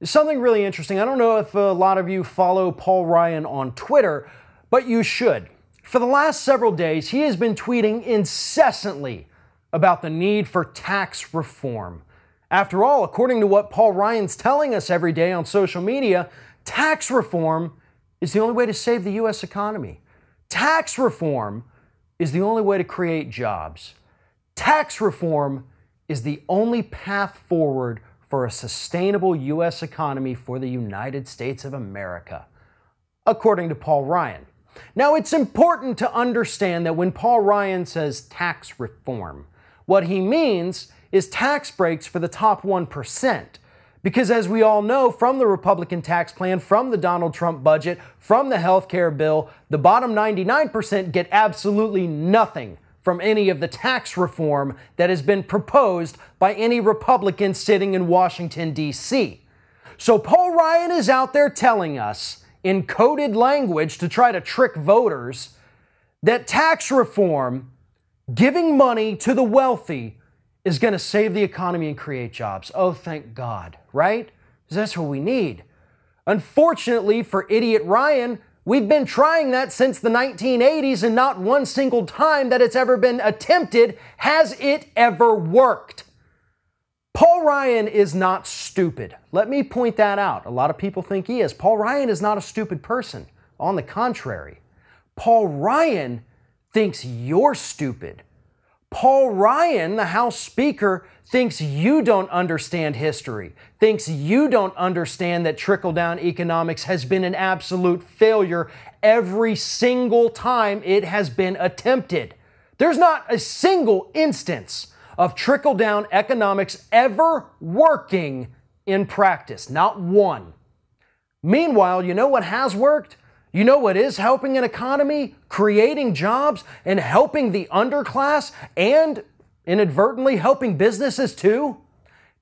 Something really interesting. I don't know if a lot of you follow Paul Ryan on Twitter, but you should. For the last several days, he has been tweeting incessantly about the need for tax reform. After all, according to what Paul Ryan's telling us every day on social media, tax reform is the only way to save the U.S. economy. Tax reform is the only way to create jobs. Tax reform is the only path forward for a sustainable U.S. economy for the United States of America, according to Paul Ryan. Now, it's important to understand that when Paul Ryan says tax reform, what he means is tax breaks for the top 1%. Because as we all know from the Republican tax plan, from the Donald Trump budget, from the health care bill, the bottom 99% get absolutely nothing from any of the tax reform that has been proposed by any Republican sitting in Washington, D.C. So Paul Ryan is out there telling us in coded language to try to trick voters that tax reform, giving money to the wealthy, is going to save the economy and create jobs. Oh, thank God, right? Because that's what we need. Unfortunately for Idiot Ryan, we've been trying that since the 1980s, and not one single time that it's ever been attempted has it ever worked. Paul Ryan is not stupid. Let me point that out. A lot of people think he is. Paul Ryan is not a stupid person. On the contrary, Paul Ryan thinks you're stupid. Paul Ryan, the House Speaker, thinks you don't understand history, thinks you don't understand that trickle-down economics has been an absolute failure every single time it has been attempted. There's not a single instance of trickle-down economics ever working in practice, not one. Meanwhile, you know what has worked? You know what is helping an economy, creating jobs, and helping the underclass, and inadvertently helping businesses too?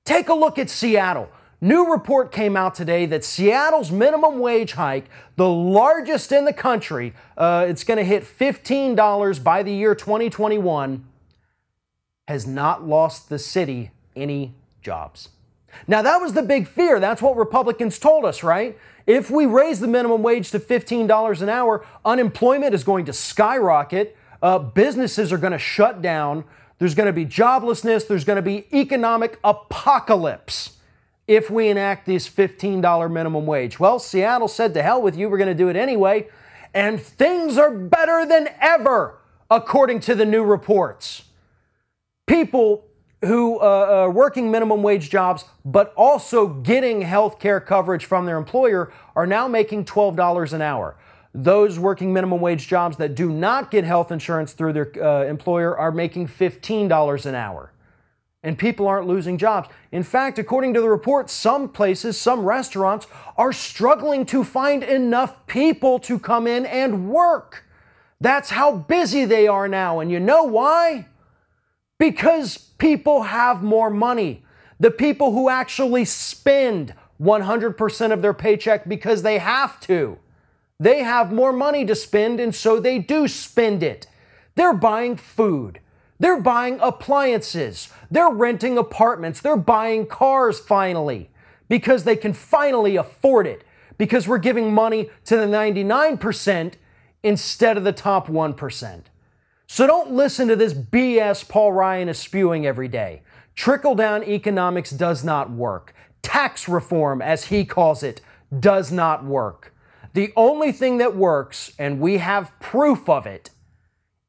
Take a look at Seattle. New report came out today that Seattle's minimum wage hike, the largest in the country, it's going to hit $15 by the year 2021, has not lost the city any jobs. Now, that was the big fear. That's what Republicans told us, right? If we raise the minimum wage to $15 an hour, unemployment is going to skyrocket. Businesses are going to shut down. There's going to be joblessness. There's going to be economic apocalypse if we enact this $15 minimum wage. Well, Seattle said, to hell with you, we're going to do it anyway. And things are better than ever, according to the new reports. People who are working minimum wage jobs, but also getting health care coverage from their employer, are now making $12 an hour. Those working minimum wage jobs that do not get health insurance through their employer are making $15 an hour. And people aren't losing jobs. In fact, according to the report, some places, some restaurants are struggling to find enough people to come in and work. That's how busy they are now. And you know why? Because people have more money. The people who actually spend 100% of their paycheck because they have to. They have more money to spend, and so they do spend it. They're buying food. They're buying appliances. They're renting apartments. They're buying cars finally because they can finally afford it, because we're giving money to the 99% instead of the top 1%. So don't listen to this BS Paul Ryan is spewing every day. Trickle-down economics does not work. Tax reform, as he calls it, does not work. The only thing that works, and we have proof of it,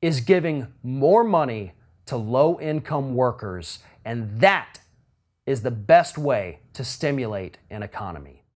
is giving more money to low-income workers. And that is the best way to stimulate an economy.